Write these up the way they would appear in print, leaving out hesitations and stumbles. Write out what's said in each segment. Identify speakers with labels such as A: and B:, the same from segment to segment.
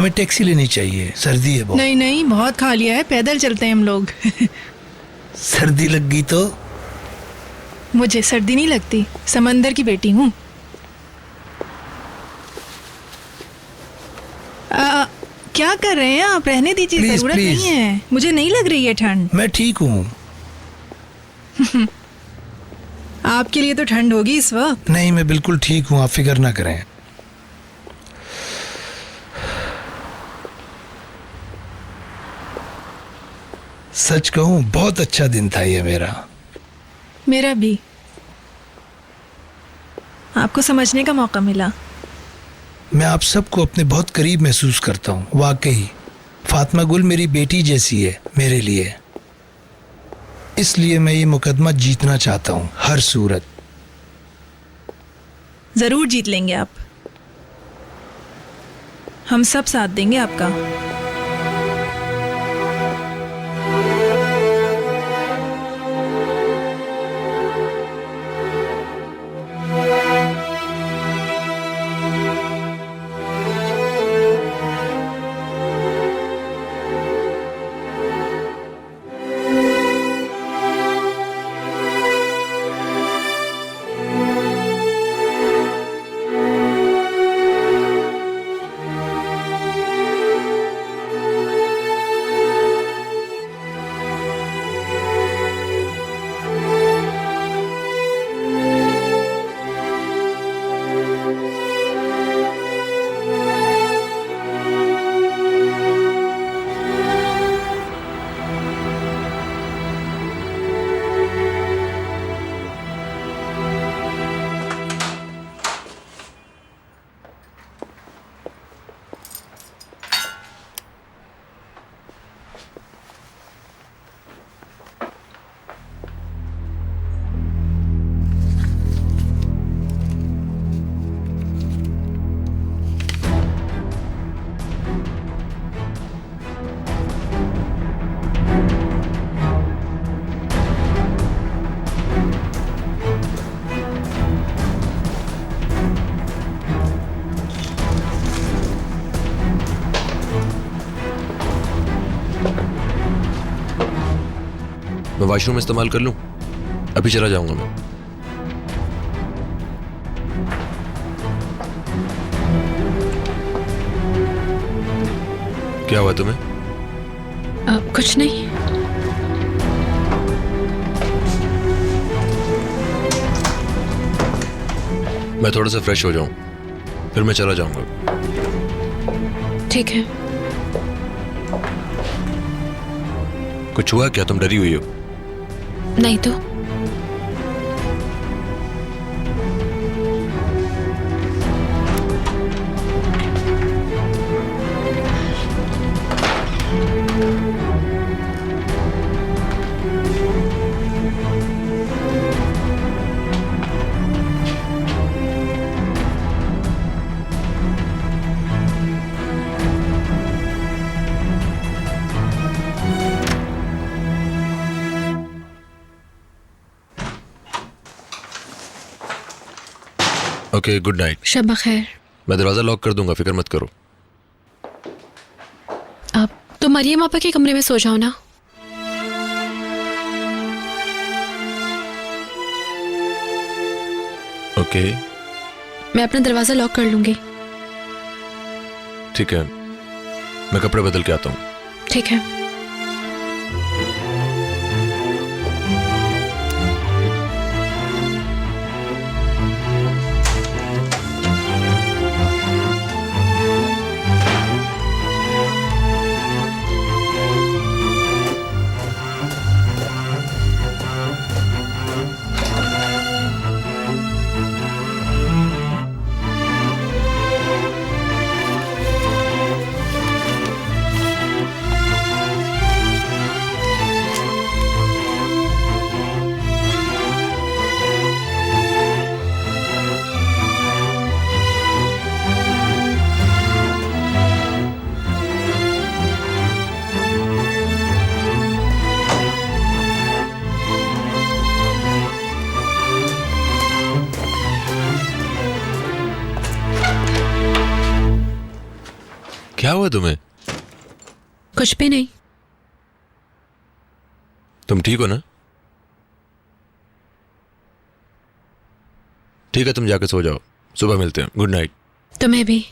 A: हमें टैक्सी लेनी चाहिए, सर्दी है बहुत।
B: नहीं नहीं, बहुत खा लिया है, पैदल चलते हैं हम लोग।
A: सर्दी लग गई तो?
B: मुझे सर्दी नहीं लगती, समंदर की बेटी हूँ। क्या कर रहे हैं आप? रहने दीजिए,
A: Please,
B: जरूरत
A: please.
B: नहीं है। मुझे नहीं लग रही है ठंड।
A: मैं ठीक हूँ।
B: आपके लिए तो ठंड होगी इस वक्त।
A: नहीं, मैं बिल्कुल ठीक हूँ, आप फिक्र ना करें। सच कहूँ बहुत अच्छा दिन था ये मेरा।
B: मेरा भी। आपको समझने का मौका मिला।
A: मैं आप सबको अपने बहुत करीब महसूस करता हूँ। वाकई फातिमा गुल मेरी बेटी जैसी है मेरे लिए। इसलिए मैं ये मुकदमा जीतना चाहता हूँ हर सूरत।
B: जरूर जीत लेंगे आप। हम सब साथ देंगे आपका।
C: मैं वॉशरूम इस्तेमाल कर लूं? अभी चला जाऊंगा मैं। क्या हुआ तुम्हें?
D: कुछ नहीं।
C: मैं थोड़ा सा फ्रेश हो जाऊं, फिर मैं चला जाऊंगा।
D: ठीक है।
C: कुछ हुआ क्या? तुम डरी हुई हो?
D: नहीं तो।
C: Okay, good night.
D: शब बखैर।
C: मैं दरवाजा लॉक कर दूंगा, फिक्र मत करो।
D: अब तो मरियम आपा के कमरे में सो जाओ ना।
C: ओके,
D: मैं अपना दरवाजा लॉक कर लूंगी।
C: ठीक है, मैं कपड़े बदल के आता हूँ।
D: ठीक है।
C: हुआ तुम्हें?
D: कुछ भी नहीं।
C: तुम ठीक हो ना? ठीक है, तुम जाके सो जाओ, सुबह मिलते हैं। Good night.
D: तुम्हें भी।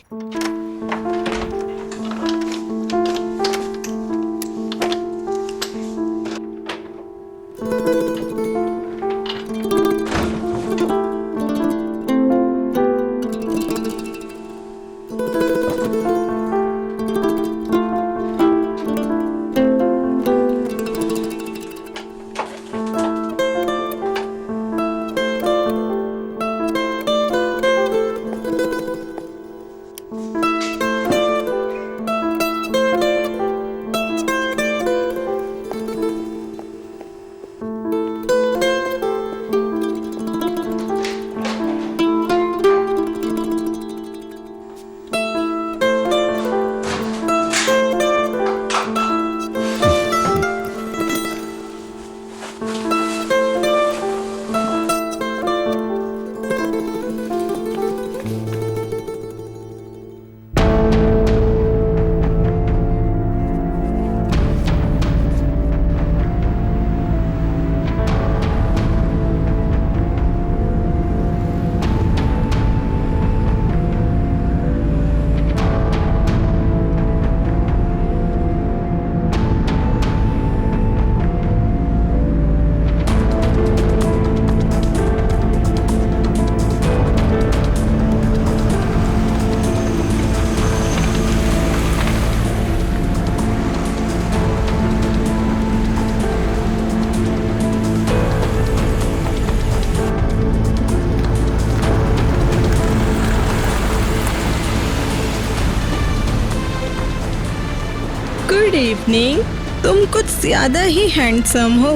E: Good evening. तुम कुछ ज्यादा ही हैंडसम हो,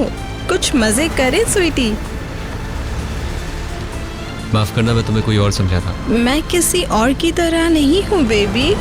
E: कुछ मजे करे स्वीटी।
F: माफ करना, मैं तुम्हें कोई और समझा था।
E: मैं किसी और की तरह नहीं हूँ बेबी।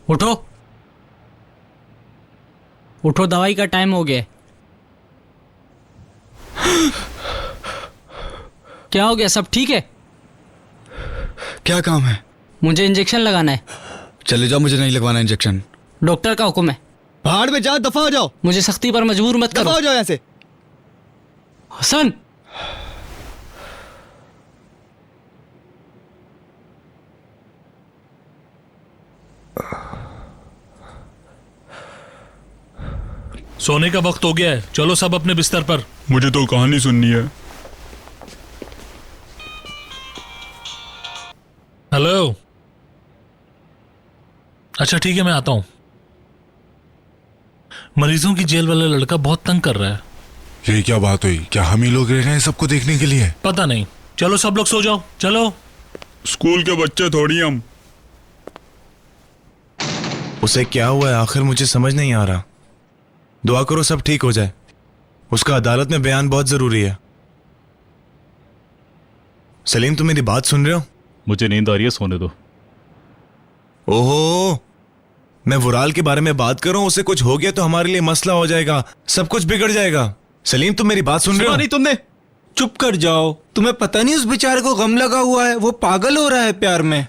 G: उठो उठो, दवाई का टाइम हो गया। क्या हो गया? सब ठीक है?
H: क्या काम है?
G: मुझे इंजेक्शन लगाना है।
H: चले जाओ, मुझे नहीं लगवाना इंजेक्शन।
G: डॉक्टर का हुक्म है।
H: पहाड़ में जाओ, दफा हो जाओ।
G: मुझे सख्ती पर मजबूर मत
H: दफा
G: करो।
H: हो जाओ यहाँ से।
G: हसन,
I: सोने का वक्त हो गया है, चलो सब अपने बिस्तर पर।
J: मुझे तो कहानी सुननी है।
I: हेलो, अच्छा ठीक है, मैं आता हूं। मरीजों की जेल वाला लड़का बहुत तंग कर रहा है।
J: ये क्या बात हुई? क्या हम ही लोग रह रहे हैं सबको देखने के लिए?
I: पता नहीं, चलो सब लोग सो जाओ, चलो।
J: स्कूल के बच्चे थोड़ी हम।
K: उसे क्या हुआ है आखिर, मुझे समझ नहीं आ रहा। दुआ करो सब ठीक हो जाए। उसका अदालत में बयान बहुत जरूरी है। सलीम, तुम मेरी बात सुन रहे हो?
J: मुझे नींद आ रही है, सोने दो।
K: ओहो, मैं वुराल के बारे में बात कर रहा हूं। उसे कुछ हो गया तो हमारे लिए मसला हो जाएगा, सब कुछ बिगड़ जाएगा। सलीम, तुम मेरी बात सुन रहे हो?
H: नहीं तुमने। चुप कर जाओ। तुम्हें पता नहीं उस बेचारे को गम लगा हुआ है, वो पागल हो रहा है प्यार में।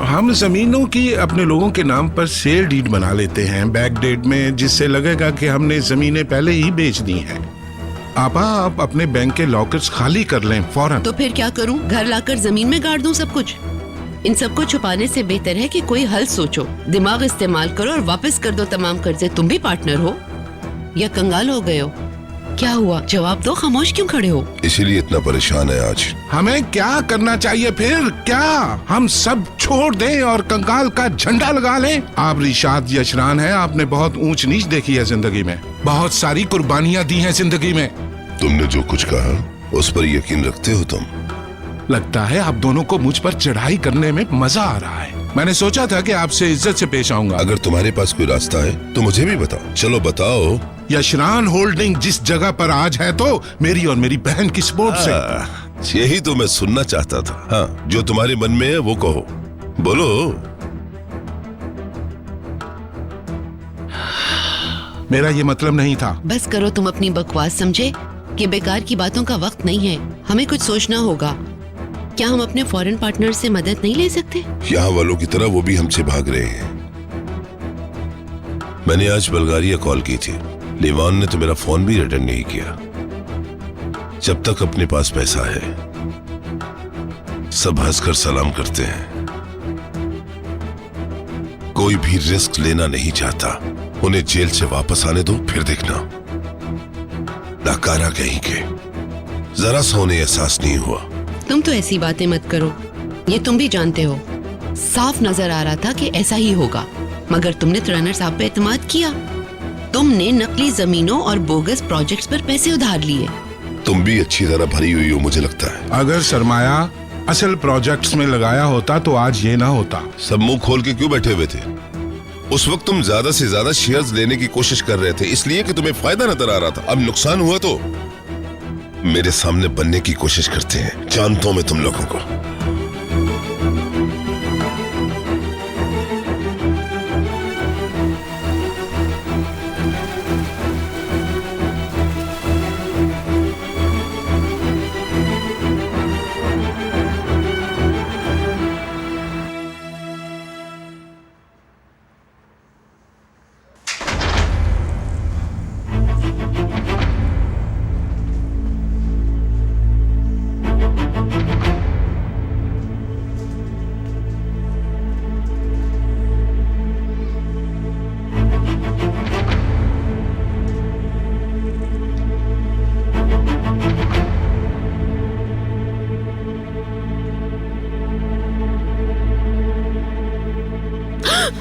J: हम जमीनों की अपने लोगों के नाम पर सेल डीड बना लेते हैं बैक डेट में, जिससे लगेगा कि हमने जमीनें पहले ही बेच दी हैं। आप अपने बैंक के लॉकर्स खाली कर लें फौरन।
L: तो फिर क्या करूं? घर लाकर जमीन में गाड़ दूं सब कुछ? इन सबको छुपाने से बेहतर है कि कोई हल सोचो, दिमाग इस्तेमाल करो और वापस कर दो तमाम कर्जे। तुम भी पार्टनर हो या कंगाल हो गए हो? क्या हुआ? जवाब दो, खामोश क्यों खड़े हो?
J: इसीलिए इतना परेशान है आज। हमें क्या करना चाहिए फिर? क्या हम सब छोड़ दें और कंगाल का झंडा लगा लें? आप रिशाद यशरान हैं, आपने बहुत ऊंच नीच देखी है जिंदगी में, बहुत सारी कुर्बानियां दी हैं जिंदगी में। तुमने जो कुछ कहा उस पर यकीन रखते हो तुम? लगता है आप दोनों को मुझ पर चढ़ाई करने में मजा आ रहा है। मैंने सोचा था कि आपसे इज्जत से पेश आऊंगा। अगर तुम्हारे पास कोई रास्ता है तो मुझे भी बताओ। चलो बताओ। यशरान होल्डिंग जिस जगह पर आज है तो मेरी और मेरी बहन की सपोर्ट से। यही तो मैं सुनना चाहता था। हाँ, जो तुम्हारे मन में है वो कहो, बोलो। मेरा ये मतलब नहीं था।
L: बस करो तुम अपनी बकवास, समझे कि बेकार की बातों का वक्त नहीं है। हमें कुछ सोचना होगा। क्या हम अपने फॉरेन पार्टनर से मदद नहीं ले सकते?
J: यहाँ वालों की तरह वो भी हमसे भाग रहे हैं। मैंने आज बल्गारिया कॉल की थी। लीवान ने तो मेरा फोन भी रिटर्न नहीं किया। जब तक अपने पास पैसा है सब हंसकर सलाम करते हैं। कोई भी रिस्क लेना नहीं चाहता। उन्हें जेल से वापस आने दो, फिर देखना। नाकारा कहीं के, जरा सा उन्हें एहसास नहीं हुआ।
L: तुम तो ऐसी बातें मत करो, ये तुम भी जानते हो। साफ नजर आ रहा था कि ऐसा ही होगा, मगर तुमने ट्रेनर साहब पे एतमाद किया। तुमने नकली जमीनों और बोगस प्रोजेक्ट्स पर पैसे उधार लिए।
J: तुम भी अच्छी तरह भरी हुई हो मुझे लगता है। अगर सरमाया असल प्रोजेक्ट्स में लगाया होता तो आज ये ना होता। सब मुंह खोल के क्यों बैठे हुए थे? उस वक्त तुम ज्यादा से ज्यादा शेयर्स लेने की कोशिश कर रहे थे, इसलिए कि तुम्हें फायदा नजर आ रहा था। अब नुकसान हुआ तो मेरे सामने बनने की कोशिश करते हैं। जानता हूं मैं तुम लोगों को।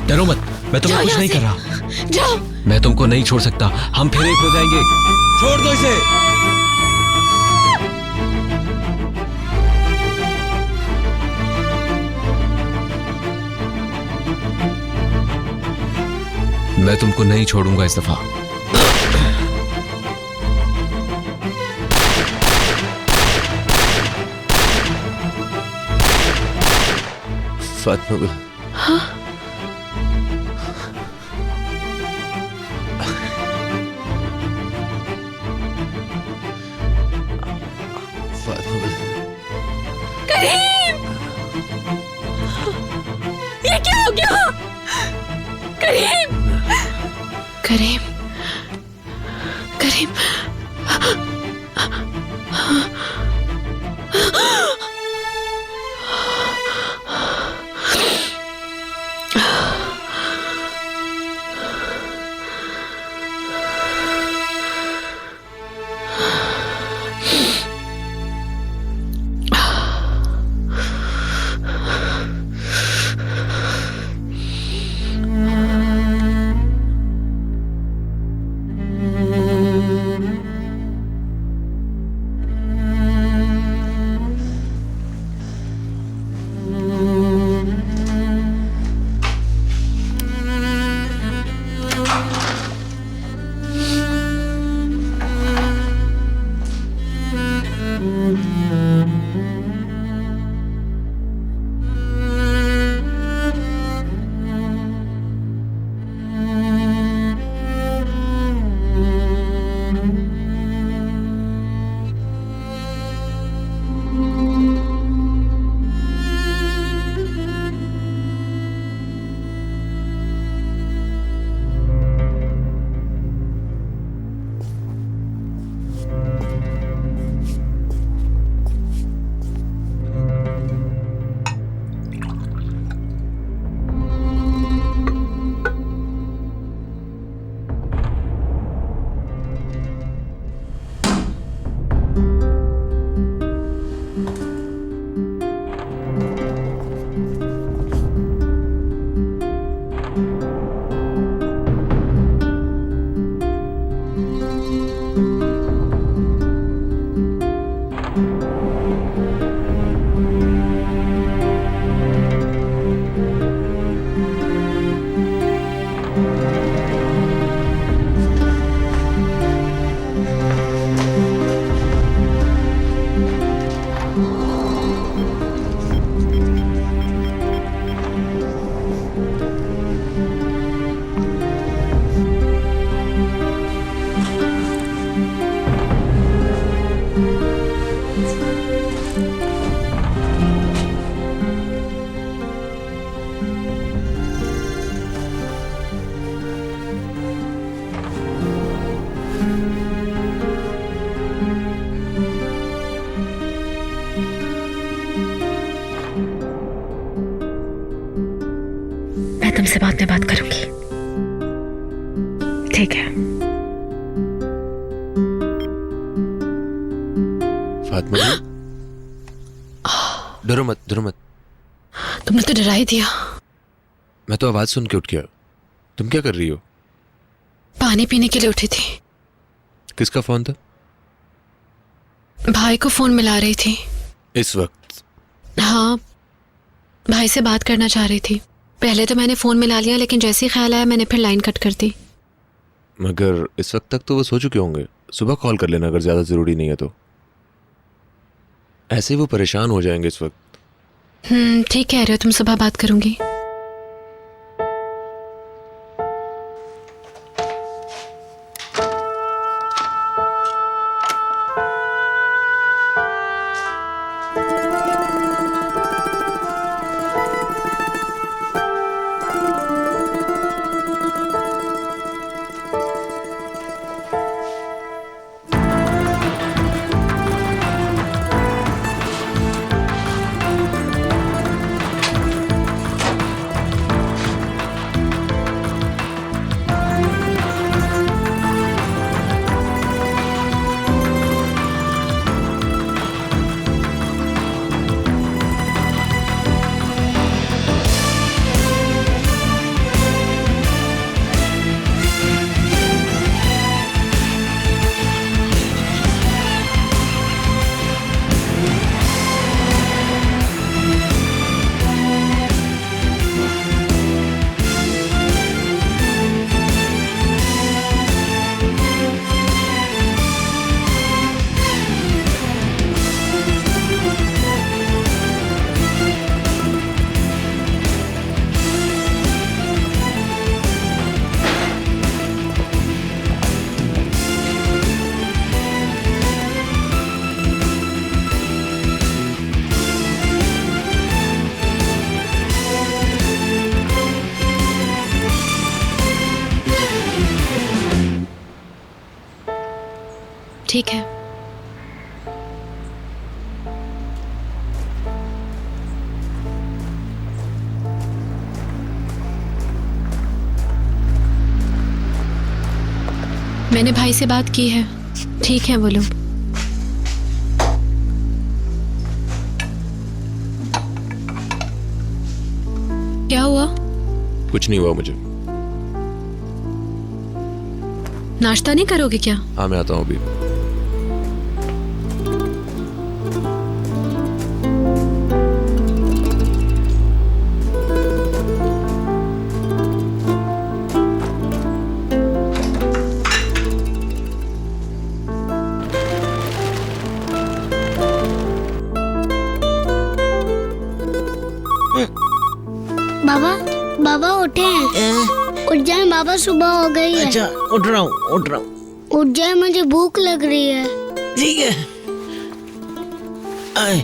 F: डरो मत, मैं तुम्हें कुछ नहीं कर रहा।
L: जाओ।
F: मैं तुमको नहीं छोड़ सकता। हम फिर एक हो जाएंगे। छोड़ दो इसे। मैं तुमको नहीं छोड़ूंगा इस दफा।
C: फातिमा,
D: हाँ? करीम! ये क्या हो गया? करीम! करीम! करीम! तुमसे बाद में बात करूंगी, ठीक है?
C: फातिमा जी, डरो मत, डरो मत।
D: तुमने तो डरा ही दिया।
C: मैं तो आवाज सुन के उठ गया। तुम क्या कर रही हो?
D: पानी पीने के लिए उठी थी।
C: किसका फोन था?
D: भाई को फोन मिला रही थी।
C: इस वक्त?
D: हाँ, भाई से बात करना चाह रही थी। पहले तो मैंने फोन मिला लिया, लेकिन जैसे ही ख्याल आया मैंने फिर लाइन कट कर दी।
C: मगर इस वक्त तक तो वो सो चुके होंगे। सुबह कॉल कर लेना अगर ज्यादा जरूरी नहीं है तो। ऐसे ही वो परेशान हो जाएंगे इस वक्त।
D: ठीक कह रहे हो तुम, सुबह बात करूंगी। ठीक है। मैंने भाई से बात की है, ठीक है वो लोग। क्या हुआ?
C: कुछ नहीं हुआ मुझे।
D: नाश्ता नहीं करोगे क्या?
C: हाँ मैं आता हूँ अभी।
M: बाबा, बाबा उठे हैं। उठ जाए बाबा, सुबह हो गई है।
N: अच्छा, उठ रहा हूँ।
M: उठ जाए, मुझे भूख लग रही है।
N: ठीक है। आए।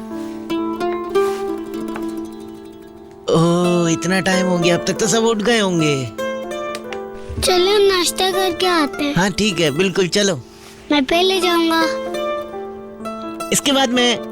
N: ओह, इतना टाइम हो गया, अब तक तो सब उठ गए होंगे।
M: चलो नाश्ता करके आते हैं।
N: हाँ ठीक है, बिल्कुल चलो।
M: मैं पहले जाऊंगा।
N: इसके बाद मैं।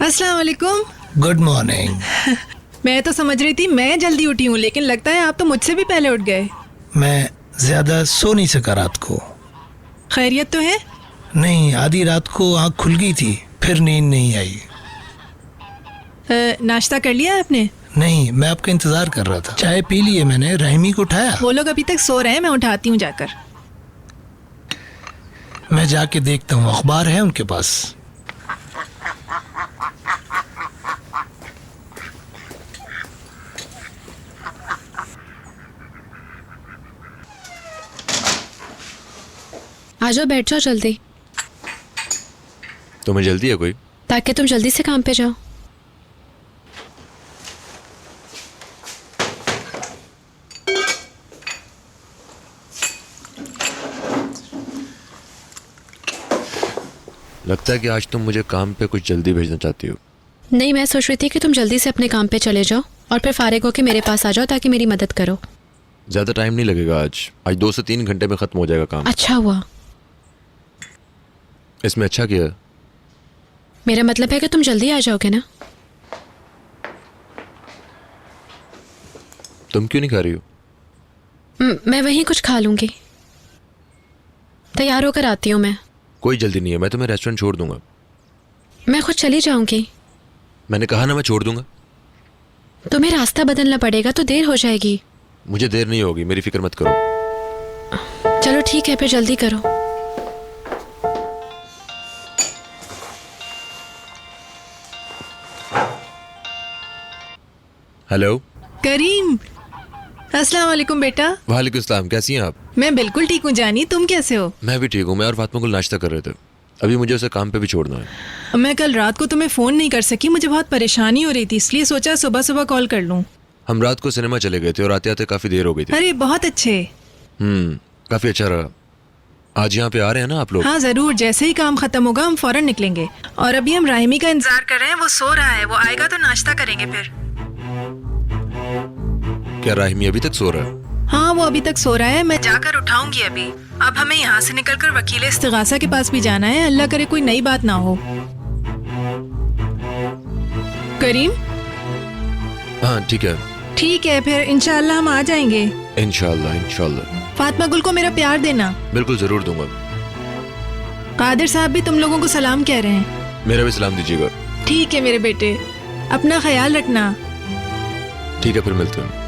B: अस्सलाम वालेकुम।
A: Good morning.
B: मैं तो समझ रही थी मैं जल्दी उठी हूँ, लेकिन लगता है आप तो मुझसे भी पहले उठ गए।
A: मैं ज्यादा सो नहीं सका रात को।
B: खैरियत तो है?
A: नहीं, आधी रात को आँख खुल गई थी, फिर नींद नहीं आई।
B: नाश्ता कर लिया आपने?
A: नहीं, मैं आपका इंतजार कर रहा था। चाय पी ली है मैंने, रहीमी को उठाया।
B: वो लोग अभी तक सो रहे हैं, मैं उठाती हूँ जाकर।
A: मैं जाके देखता हूँ, अखबार है उनके पास।
D: आ जाओ, बैठ जाओ जल्दी,
C: तुम्हें जल्दी है कोई?
D: ताकि तुम जल्दी से काम पे जाओ।
C: लगता है कि आज तुम मुझे काम पे कुछ जल्दी भेजना चाहती हो।
D: नहीं, मैं सोच रही थी कि तुम जल्दी से अपने काम पे चले जाओ और फिर फारिग होकर मेरे पास आ जाओ ताकि मेरी मदद करो।
C: ज्यादा टाइम नहीं लगेगा आज 2 से 3 घंटे में खत्म हो जाएगा काम।
D: अच्छा हुआ।
C: इसमें अच्छा क्या है?
D: मेरा मतलब है कि तुम जल्दी आ जाओगे ना।
C: तुम क्यों नहीं खा रही हो?
D: मैं वहीं कुछ खा लूंगी। तैयार होकर आती हूँ मैं।
C: कोई जल्दी नहीं है, मैं तुम्हें रेस्टोरेंट छोड़ दूंगा।
D: मैं खुद चली जाऊंगी।
C: मैंने कहा ना मैं छोड़ दूंगा।
D: तुम्हें रास्ता बदलना पड़ेगा तो देर हो जाएगी।
C: मुझे देर नहीं होगी, मेरी फिक्र मत करो।
D: चलो ठीक है, फिर जल्दी करो।
C: हेलो
B: करीम, अस्सलाम वालेकुम बेटा।
C: वालेकुम सलाम, कैसी हैं आप?
B: मैं बिल्कुल ठीक हूँ जानी, तुम कैसे हो?
C: मैं भी ठीक हूँ। मैं और फातिमा को नाश्ता कर रहे थे। अभी मुझे उसे काम पे भी छोड़ना है।
B: मैं कल रात को तुम्हें फ़ोन नहीं कर सकी, मुझे बहुत परेशानी हो रही थी, इसलिए सोचा सुबह सुबह कॉल कर लूँ।
C: हम रात को सिनेमा चले गए थे और आते आते काफी देर हो गई थी।
B: अरे बहुत अच्छे।
C: काफी अच्छा रहा। आज यहाँ पे आ रहे हैं ना आप लोग?
B: हाँ जरूर, जैसे ही काम खत्म होगा हम फौरन निकलेंगे। और अभी हम राहिमी का इंतजार कर रहे हैं, वो सो रहा है, वो आएगा तो नाश्ता करेंगे फिर।
C: क्या राहिमी अभी तक सो रहा है?
B: हाँ वो अभी तक सो रहा है, मैं जाकर उठाऊंगी अभी। अब हमें यहाँ से निकलकर वकील इस्तिगासा के पास भी जाना है, अल्लाह करे कोई नई बात ना हो। करीम?
C: हाँ ठीक है।
B: ठीक है, फिर इंशाअल्लाह हम आ जाएंगे।
C: इंशाअल्लाह इंशाअल्लाह।
B: फातिमा गुल को मेरा प्यार देना।
C: बिल्कुल जरूर दूंगा।
B: कादिर साहब भी तुम लोगों को सलाम कह रहे हैं।
C: मेरा भी सलाम दीजिएगा।
B: ठीक है मेरे बेटे, अपना ख्याल रखना।
C: ठीक है, फिर मिलते हैं।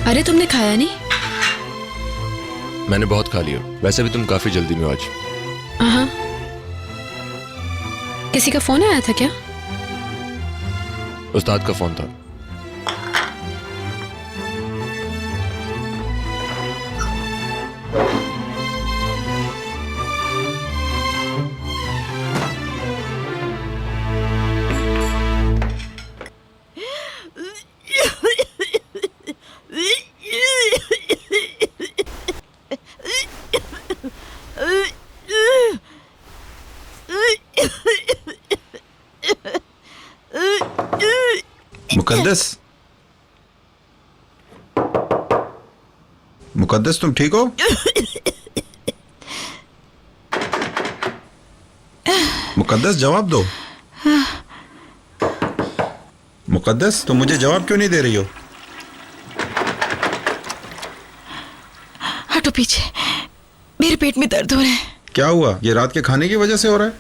D: अरे तुमने खाया नहीं?
C: मैंने बहुत खा लिया। वैसे भी तुम काफी जल्दी में हो आज।
D: हाँ। किसी का फोन आया था क्या?
C: उस्ताद का फोन था।
O: मुकद्दस तुम ठीक हो? मुकद्दस जवाब दो। मुकद्दस तुम मुझे जवाब क्यों नहीं दे रही हो?
E: हटो पीछे, मेरे पेट में दर्द हो रहा है।
O: क्या हुआ? ये रात के खाने की वजह से हो रहा है?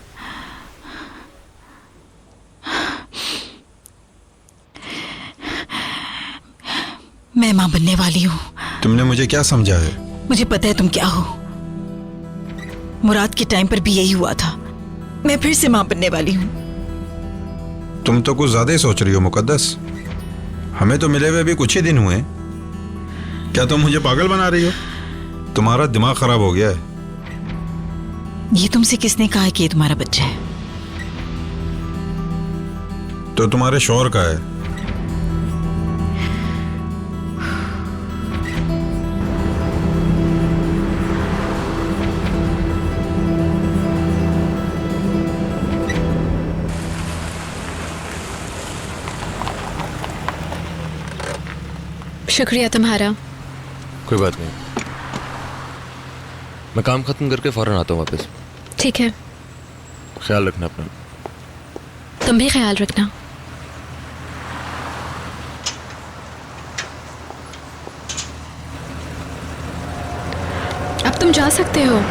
E: मैं मां बनने वाली हूँ।
O: तुमने मुझे क्या समझा है?
E: मुझे पता है तुम क्या हो। मुराद के टाइम पर भी यही हुआ था। मैं फिर से मां बनने वाली हूँ।
O: तुम तो कुछ ज्यादा ही सोच रही हो मुकद्दस। हमें तो मिले हुए अभी कुछ ही दिन हुए। क्या तुम मुझे पागल बना रही हो? तुम्हारा दिमाग खराब हो गया है।
E: ये तुमसे किसने कहा है कि ये तुम्हारा बच्चा है?
O: तो तुम्हारे शौहर का है।
D: शुक्रिया तुम्हारा।
C: कोई बात नहीं। मैं काम खत्म करके फौरन आता हूँ वापस।
D: ठीक है,
C: ख्याल रखना अपना।
D: तुम भी ख्याल रखना। अब तुम जा सकते हो।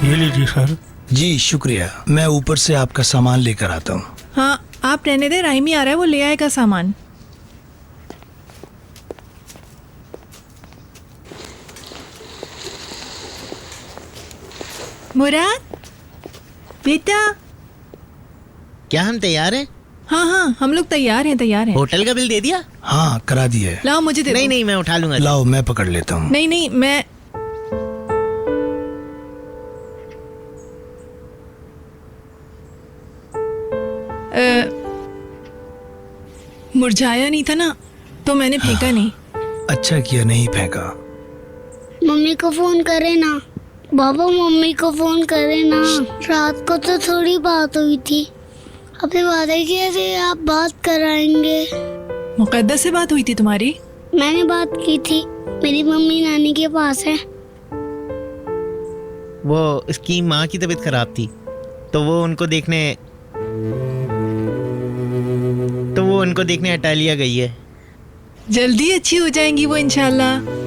A: ये लीजिए सर। जी शुक्रिया, मैं ऊपर से आपका सामान लेकर आता हूँ।
B: हाँ आप रहने दे, राइमी आ रहा है, वो ले आएगा सामान। मुराद बेटा,
N: क्या हम तैयार हैं?
B: हाँ हाँ हम लोग तैयार हैं।
N: होटल का बिल दे दिया?
A: हाँ करा दिया है।
B: लाओ मुझे दे दो।
N: नहीं मैं उठा लूंगा।
A: लाओ मैं पकड़ लेता हूँ।
B: नहीं मैं मुरझाया नहीं था ना तो मैंने फेंका नहीं।
A: अच्छा किया नहीं फेंका।
M: मम्मी को फोन करे ना। बाबा मम्मी को फोन करे ना। रात को तो थोड़ी बात हुई थी, अभी वादा किया थे आप बात कराएंगे।
B: मुकद्दस से बात हुई थी तुम्हारी?
M: मैंने बात की थी, मेरी मम्मी नानी के पास है।
N: वो उसकी माँ की तबीयत खराब थी तो वो उनको देखने इटालिया गई है।
B: जल्दी अच्छी हो जाएंगी वो इंशाल्लाह।